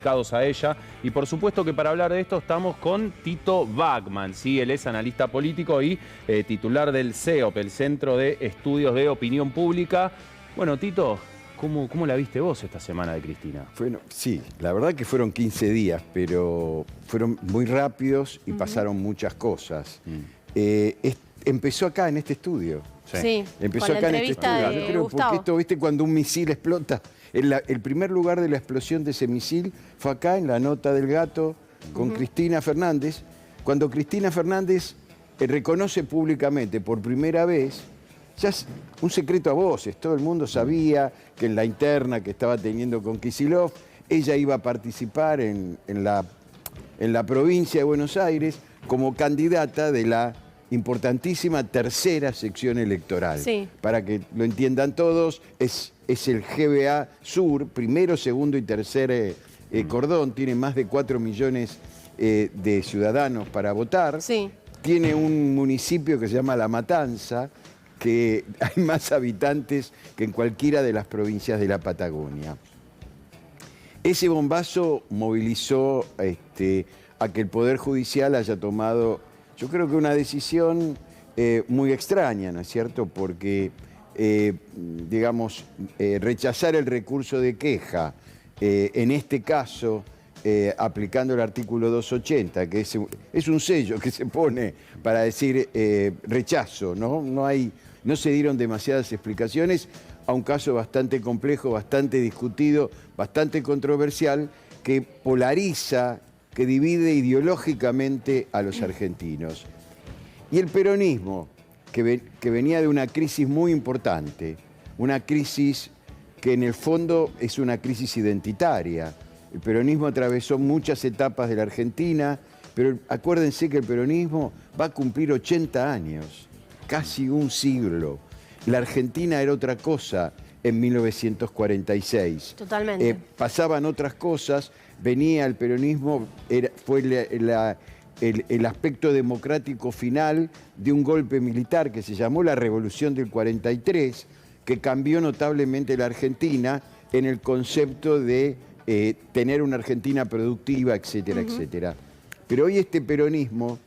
dedicados a ella. Y por supuesto que para hablar de esto estamos con Tito Bachmann, ¿sí? Él es analista político y titular del CEOP, el Centro de Estudios de Opinión Pública. Bueno, Tito, ¿cómo la viste vos esta semana de Cristina? Bueno, sí, la verdad que fueron 15 días, pero fueron muy rápidos y pasaron muchas cosas. Empezó acá en este estudio. Sí, empezó con la acá en este entrevista estudio. de Yo creo, Gustavo. porque esto, ¿viste? Cuando un misil explota, el primer lugar de la explosión de ese misil fue acá en la nota del gato con Cristina Fernández, cuando Cristina Fernández reconoce públicamente por primera vez, ya es un secreto a voces, todo el mundo sabía que en la interna que estaba teniendo con Kicillof, ella iba a participar en la provincia de Buenos Aires como candidata de la importantísima tercera sección electoral. Sí. Para que lo entiendan todos, es el GBA Sur, primero, segundo y tercer cordón, tiene más de 4 millones de ciudadanos para votar. Sí. Tiene un municipio que se llama La Matanza, que hay más habitantes que en cualquiera de las provincias de la Patagonia. Ese bombazo movilizó a que el Poder Judicial haya tomado, yo creo que una decisión muy extraña, ¿no es cierto? Porque, digamos, rechazar el recurso de queja, en este caso, aplicando el artículo 280, que es un sello que se pone para decir rechazo, ¿no? No se dieron demasiadas explicaciones a un caso bastante complejo, bastante discutido, bastante controversial, que polariza, que divide ideológicamente a los argentinos. Y el peronismo, que venía de una crisis muy importante, una crisis que en el fondo es una crisis identitaria. El peronismo atravesó muchas etapas de la Argentina, pero acuérdense que el peronismo va a cumplir 80 años, casi un siglo. La Argentina era otra cosa en 1946. Totalmente. Pasaban otras cosas, venía el peronismo, fue el aspecto democrático final de un golpe militar que se llamó la Revolución del 43, que cambió notablemente la Argentina en el concepto de tener una Argentina productiva, etcétera, etcétera. Pero hoy este peronismo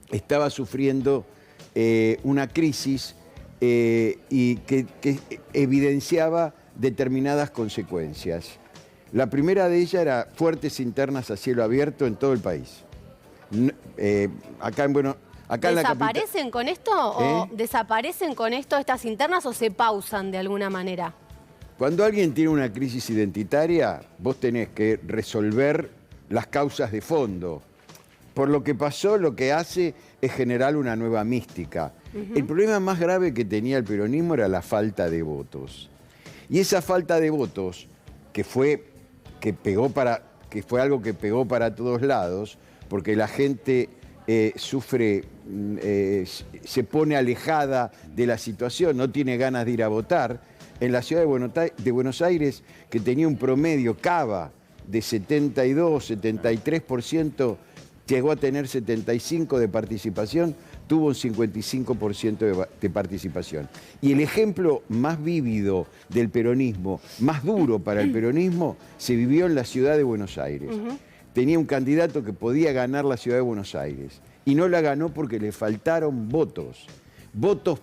estaba sufriendo una crisis y que evidenciaba determinadas consecuencias. La primera de ellas era fuertes internas a cielo abierto en todo el país. Acá en la ¿Desaparecen con esto o desaparecen con esto estas internas o se pausan de alguna manera? Cuando alguien tiene una crisis identitaria, vos tenés que resolver las causas de fondo. Por lo que pasó, lo que hace es generar una nueva mística. El problema más grave que tenía el peronismo era la falta de votos. Y esa falta de votos, que fue algo que pegó para todos lados, porque la gente sufre, se pone alejada de la situación, no tiene ganas de ir a votar. En la ciudad de Buenos Aires, que tenía un promedio cava de 72, 73%, llegó a tener 75% de participación, tuvo un 55% de participación. Y el ejemplo más vívido del peronismo, más duro para el peronismo, se vivió en la ciudad de Buenos Aires. Tenía un candidato que podía ganar la ciudad de Buenos Aires y no la ganó porque le faltaron votos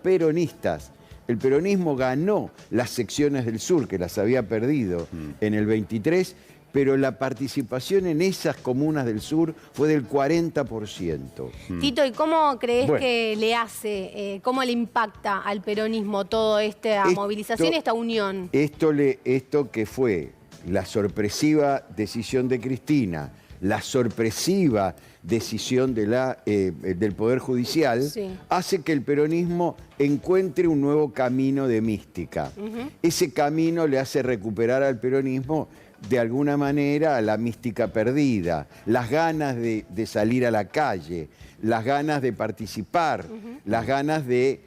peronistas. El peronismo ganó las secciones del sur, que las había perdido en el 23, pero la participación en esas comunas del sur fue del 40%. Tito, ¿y cómo crees que le hace, cómo le impacta al peronismo toda esta movilización y esta unión? Esto que fue la sorpresiva decisión de Cristina, la sorpresiva decisión del Poder Judicial, hace que el peronismo encuentre un nuevo camino de mística. Ese camino le hace recuperar al peronismo de alguna manera la mística perdida, las ganas de salir a la calle, las ganas de participar, las ganas de...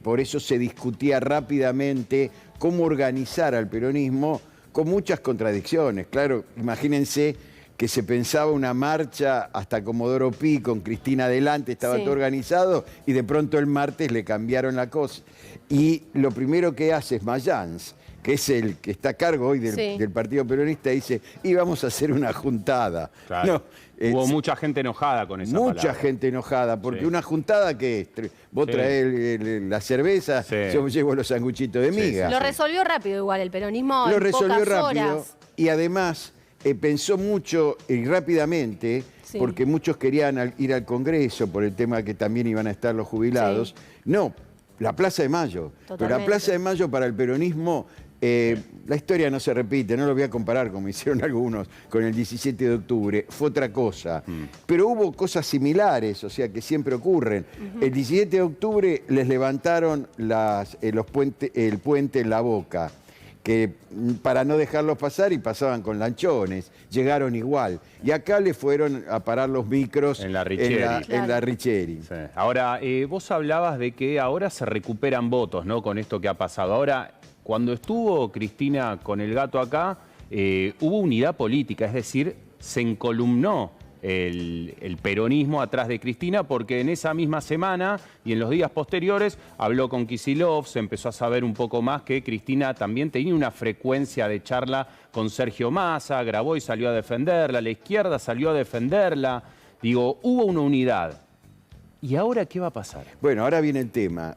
por eso se discutía rápidamente cómo organizar al peronismo con muchas contradicciones. Claro, imagínense que se pensaba una marcha hasta Comodoro Pi con Cristina adelante, estaba todo organizado y de pronto el martes le cambiaron la cosa. Y lo primero que hace es Mayans, que es el que está a cargo hoy Sí. del Partido Peronista, dice, íbamos a hacer una juntada. Claro. No, Hubo mucha gente enojada con esa mucha palabra. gente enojada, porque Sí. una juntada que vos Sí. traés la cerveza, Sí. yo llevo los sanguchitos de Sí, miga. Lo resolvió rápido igual el peronismo Lo en resolvió pocas rápido horas. y además pensó mucho y rápidamente, Sí. porque muchos querían ir al Congreso por el tema que también iban a estar los jubilados. Sí. No, la Plaza de Mayo. Pero la Totalmente. Plaza de Mayo para el peronismo, la historia no se repite, no lo voy a comparar como hicieron algunos con el 17 de octubre, fue otra cosa. Pero hubo cosas similares, o sea, que siempre ocurren. El 17 de octubre les levantaron el puente en La Boca, que para no dejarlos pasar y pasaban con lanchones, llegaron igual. Y acá le fueron a parar los micros En la Richieri. en la Richieri. Sí. Ahora, vos hablabas de que ahora se recuperan votos, ¿no? Con esto que ha pasado. Ahora, cuando estuvo Cristina con el gato acá, hubo unidad política, es decir, se encolumnó el peronismo atrás de Cristina, porque en esa misma semana y en los días posteriores habló con Kicillof, se empezó a saber un poco más que Cristina también tenía una frecuencia de charla con Sergio Massa, Graboy salió a defenderla, la izquierda salió a defenderla. Digo, hubo una unidad. ¿Y ahora qué va a pasar? Bueno, ahora viene el tema.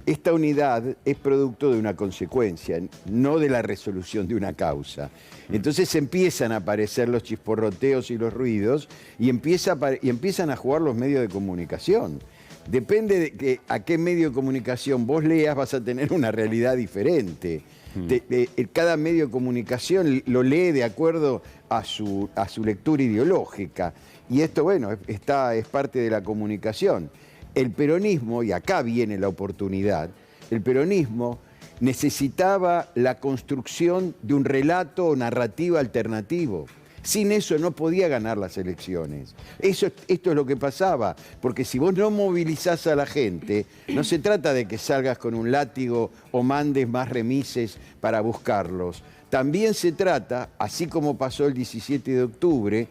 Esta unidad es producto de una consecuencia, no de la resolución de una causa. Entonces empiezan a aparecer los chisporroteos y los ruidos y empiezan a jugar los medios de comunicación. Depende de a qué medio de comunicación vos leas, vas a tener una realidad diferente. Cada medio de comunicación lo lee de acuerdo a su lectura ideológica. Y esto, bueno, es parte de la comunicación. El peronismo, y acá viene la oportunidad, el peronismo necesitaba la construcción de un relato o narrativa alternativo. Sin eso no podía ganar las elecciones. Esto es lo que pasaba, porque si vos no movilizás a la gente, no se trata de que salgas con un látigo o mandes más remises para buscarlos. También se trata, así como pasó el 17 de octubre,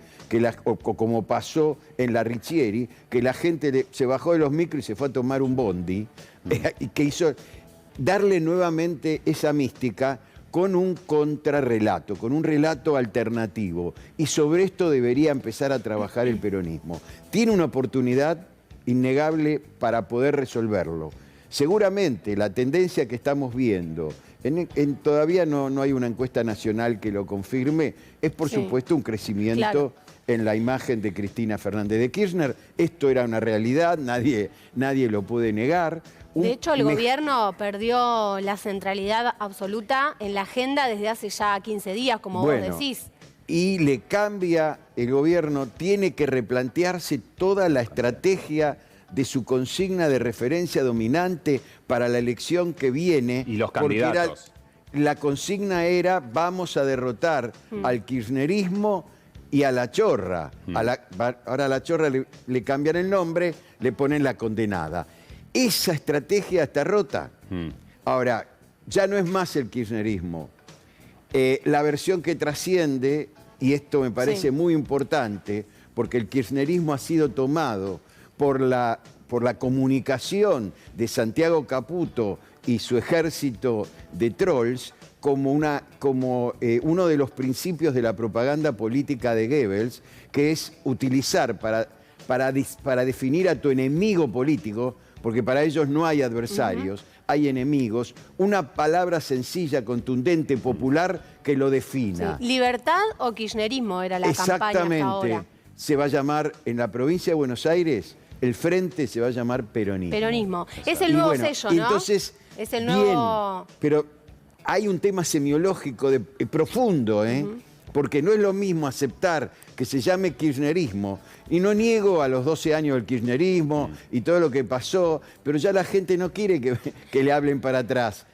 o como pasó en la Richieri, que la gente se bajó de los micros y se fue a tomar un bondi, y que hizo darle nuevamente esa mística con un contrarrelato, con un relato alternativo. Y sobre esto debería empezar a trabajar el peronismo. Tiene una oportunidad innegable para poder resolverlo. Seguramente la tendencia que estamos viendo, todavía no hay una encuesta nacional que lo confirme, es por supuesto un crecimiento Claro. en la imagen de Cristina Fernández de Kirchner. Esto era una realidad, nadie lo puede negar. De hecho, el gobierno perdió la centralidad absoluta en la agenda desde hace ya 15 días, como vos decís. Y le cambia, el gobierno tiene que replantearse toda la estrategia de su consigna de referencia dominante para la elección que viene. Y los porque candidatos. La consigna era, vamos a derrotar al kirchnerismo y a la chorra. Ahora a la chorra le cambian el nombre, le ponen la condenada. Esa estrategia está rota. Ahora, ya no es más el kirchnerismo. La versión que trasciende, y esto me parece muy importante, porque el kirchnerismo ha sido tomado por la comunicación de Santiago Caputo y su ejército de trolls como uno de los principios de la propaganda política de Goebbels, que es utilizar para definir a tu enemigo político, porque para ellos no hay adversarios, hay enemigos, una palabra sencilla, contundente, popular que lo defina. Sí. ¿Libertad o kirchnerismo era la campaña hasta ahora? Se va a llamar, en la provincia de Buenos Aires, el frente se va a llamar peronismo. Peronismo. Es el nuevo sello, ¿no? Entonces, es el nuevo... bien, pero hay un tema semiológico profundo, porque no es lo mismo aceptar que se llame kirchnerismo, y no niego a los 12 años del kirchnerismo y todo lo que pasó, pero ya la gente no quiere que le hablen para atrás.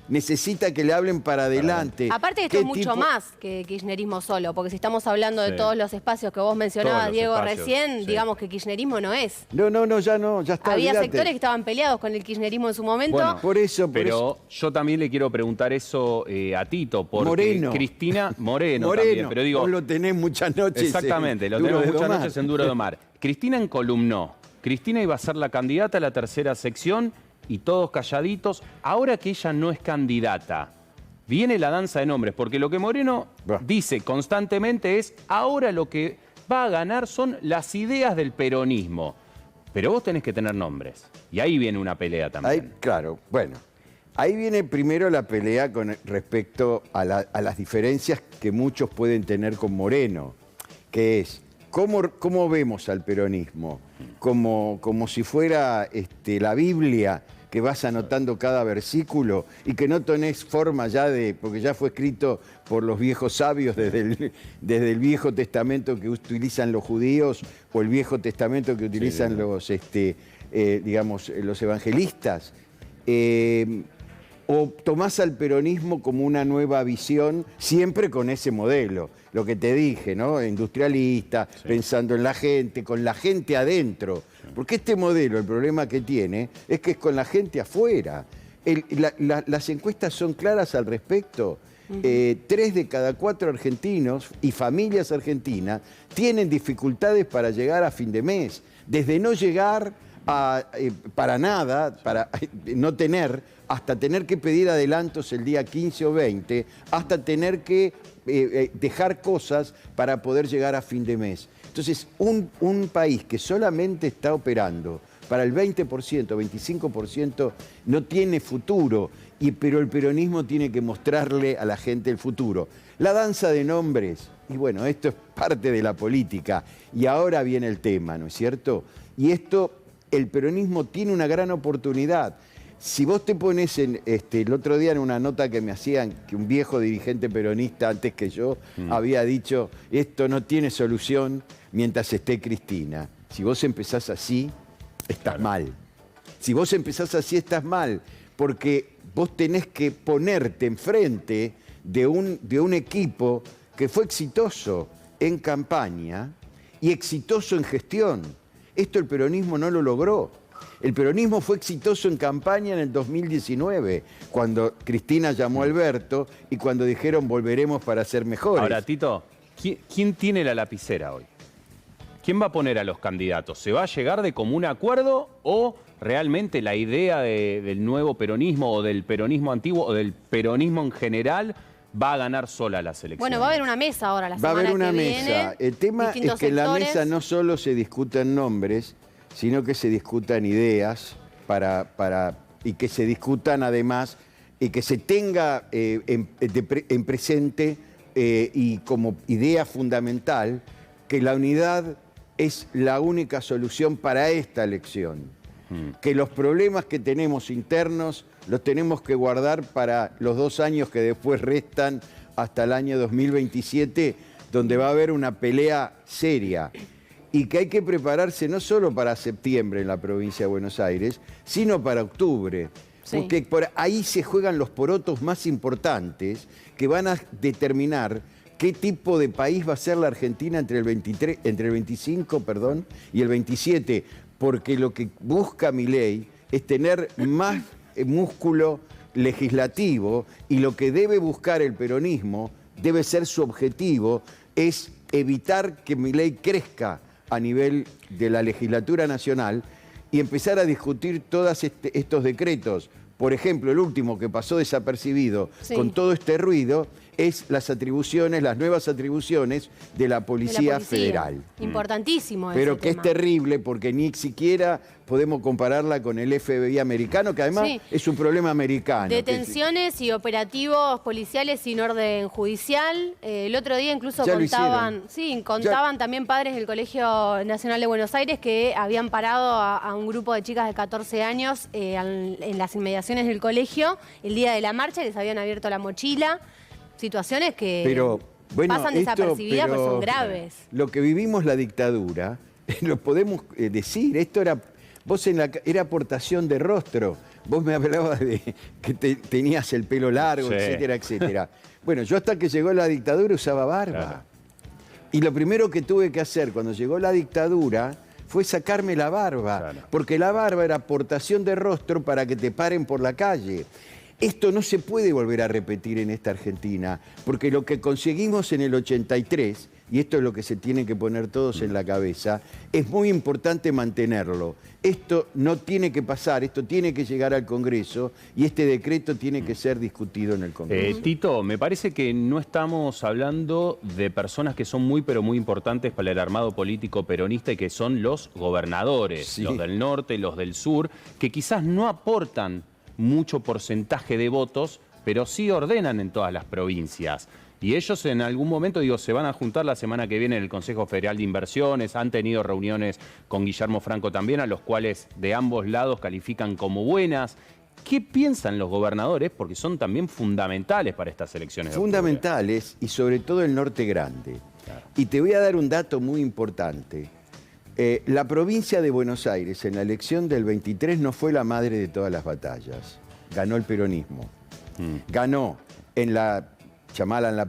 Necesita que le hablen para adelante. Aparte esto es mucho más que kirchnerismo solo, porque si estamos hablando de todos los espacios que vos mencionabas, Diego, recién, digamos que kirchnerismo no es. No, ya está. Había olvídate. sectores que estaban peleados con el kirchnerismo en su momento. Bueno, Por eso. Pero yo también le quiero preguntar eso a Tito, porque Moreno. Cristina Moreno también, pero digo, vos lo tenés muchas noches. exactamente, lo Duro tenemos de muchas domar. noches en Duro de Domar. Cristina encolumnó. Cristina iba a ser la candidata a la tercera sección y todos calladitos. Ahora que ella no es candidata, viene la danza de nombres, porque lo que Moreno dice constantemente es, ahora lo que va a ganar son las ideas del peronismo. Pero vos tenés que tener nombres. Y ahí viene una pelea también. Claro, bueno. Ahí viene primero la pelea con respecto a las diferencias que muchos pueden tener con Moreno, que es, ¿cómo vemos al peronismo? Como si fuera la Biblia, que vas anotando cada versículo y que no tenés forma ya porque ya fue escrito por los viejos sabios desde el Viejo Testamento que utilizan los judíos o el Viejo Testamento que utilizan los evangelistas. O tomás al peronismo como una nueva visión, siempre con ese modelo, lo que te dije, ¿no? Industrialista, pensando en la gente, con la gente adentro. Porque este modelo, el problema que tiene, es que es con la gente afuera. Las encuestas son claras al respecto. 3 de cada 4 argentinos y familias argentinas tienen dificultades para llegar a fin de mes. Desde no llegar para nada, para no tener, hasta tener que pedir adelantos el día 15 o 20, hasta tener que dejar cosas para poder llegar a fin de mes. Entonces, un país que solamente está operando para el 20%, 25%, no tiene futuro, pero el peronismo tiene que mostrarle a la gente el futuro. La danza de nombres, y bueno, esto es parte de la política, y ahora viene el tema, ¿no es cierto? Y esto, el peronismo tiene una gran oportunidad. Si vos te pones el otro día en una nota que me hacían, que un viejo dirigente peronista antes que yo había dicho, esto no tiene solución mientras esté Cristina. Si vos empezás así, estás mal. Si vos empezás así, estás mal, porque vos tenés que ponerte enfrente de un equipo que fue exitoso en campaña y exitoso en gestión. Esto el peronismo no lo logró. El peronismo fue exitoso en campaña en el 2019, cuando Cristina llamó a Alberto y cuando dijeron volveremos para ser mejores. Ahora, Tito, ¿quién tiene la lapicera hoy? ¿Quién va a poner a los candidatos? ¿Se va a llegar de común acuerdo o realmente la idea del nuevo peronismo o del peronismo antiguo o del peronismo en general va a ganar sola las elecciones? Bueno, va a haber una mesa ahora la semana que viene. Va a haber una mesa. El tema es que en la mesa no solo se discutan nombres, sino que se discutan ideas y que se discutan además y que se tenga en presente y como idea fundamental que la unidad es la única solución para esta elección. Que los problemas que tenemos internos los tenemos que guardar para los 2 años que después restan hasta el año 2027, donde va a haber una pelea seria. Y que hay que prepararse no solo para septiembre en la provincia de Buenos Aires, sino para octubre. Sí. Porque por ahí se juegan los porotos más importantes que van a determinar qué tipo de país va a ser la Argentina entre el 25 y el 27. Porque lo que busca Milei es tener más músculo legislativo y lo que debe buscar el peronismo, debe ser su objetivo, es evitar que Milei crezca a nivel de la legislatura nacional y empezar a discutir todos estos decretos. Por ejemplo, el último que pasó desapercibido con todo este ruido es las nuevas atribuciones de la Policía Federal. Importantísimo ese Pero que tema. es terrible porque ni siquiera podemos compararla con el FBI americano, que además es un problema americano. Detenciones y operativos policiales sin orden judicial. El otro día incluso contaban también padres del Colegio Nacional de Buenos Aires que habían parado a un grupo de chicas de 14 años en las inmediaciones del colegio el día de la marcha, les habían abierto la mochila. Situaciones que pasan desapercibidas, pero son graves. Lo que vivimos la dictadura, lo podemos decir, esto era aportación de rostro. Vos me hablabas de que tenías el pelo largo, etcétera, etcétera. Bueno, yo hasta que llegó la dictadura usaba barba. Claro. Y lo primero que tuve que hacer cuando llegó la dictadura fue sacarme la barba, porque la barba era aportación de rostro para que te paren por la calle. Esto no se puede volver a repetir en esta Argentina, porque lo que conseguimos en el 83, y esto es lo que se tienen que poner todos en la cabeza, es muy importante mantenerlo. Esto no tiene que pasar, esto tiene que llegar al Congreso y este decreto tiene que ser discutido en el Congreso. Tito, me parece que no estamos hablando de personas que son muy, pero muy importantes para el armado político peronista y que son los gobernadores, Sí. los del norte, los del sur, que quizás no aportan mucho porcentaje de votos, pero sí ordenan en todas las provincias. Y ellos en algún momento, digo, se van a juntar la semana que viene en el Consejo Federal de Inversiones, han tenido reuniones con Guillermo Franco también, a los cuales de ambos lados califican como buenas. ¿Qué piensan los gobernadores? Porque son también fundamentales para estas elecciones de octubre. Fundamentales, y sobre todo el norte grande. Claro. Y te voy a dar un dato muy importante. La provincia de Buenos Aires en la elección del 23 no fue la madre de todas las batallas. Ganó el peronismo. Ganó en la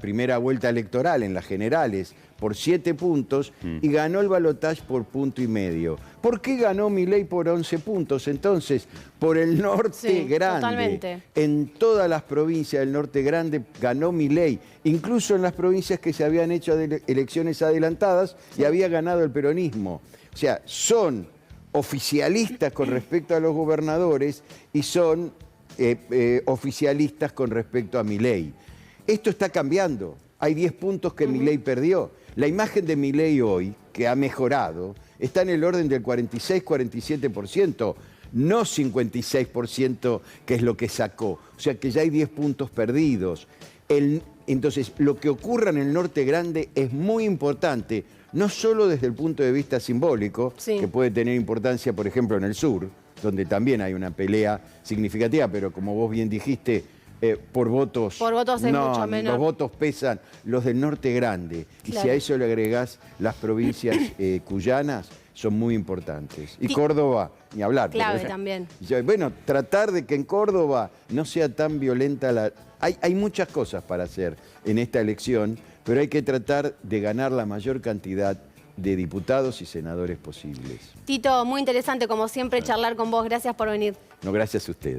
primera vuelta electoral, en las generales, por 7 puntos y ganó el balotaje por 1,5 puntos. ¿Por qué ganó Milei por 11 puntos? Entonces, por el norte grande. Totalmente. En todas las provincias del norte grande ganó Milei, incluso en las provincias que se habían hecho elecciones adelantadas y había ganado el peronismo. O sea, son oficialistas con respecto a los gobernadores y son oficialistas con respecto a Milei. Esto está cambiando. Hay 10 puntos que Milei perdió. La imagen de Milei hoy, que ha mejorado, está en el orden del 46-47%, no 56%, que es lo que sacó. O sea que ya hay 10 puntos perdidos. Entonces, lo que ocurra en el norte grande es muy importante, no solo desde el punto de vista simbólico, que puede tener importancia, por ejemplo, en el sur, donde también hay una pelea significativa, pero como vos bien dijiste, por votos es mucho menos. Los votos pesan los del norte grande. Y Claro. si a eso le agregás las provincias cuyanas, son muy importantes. Y Córdoba, ni hablar. Clave también. Bueno, tratar de que en Córdoba no sea tan violenta la... Hay muchas cosas para hacer en esta elección, pero hay que tratar de ganar la mayor cantidad de diputados y senadores posibles. Tito, muy interesante como siempre charlar con vos. Gracias por venir. No, gracias a ustedes.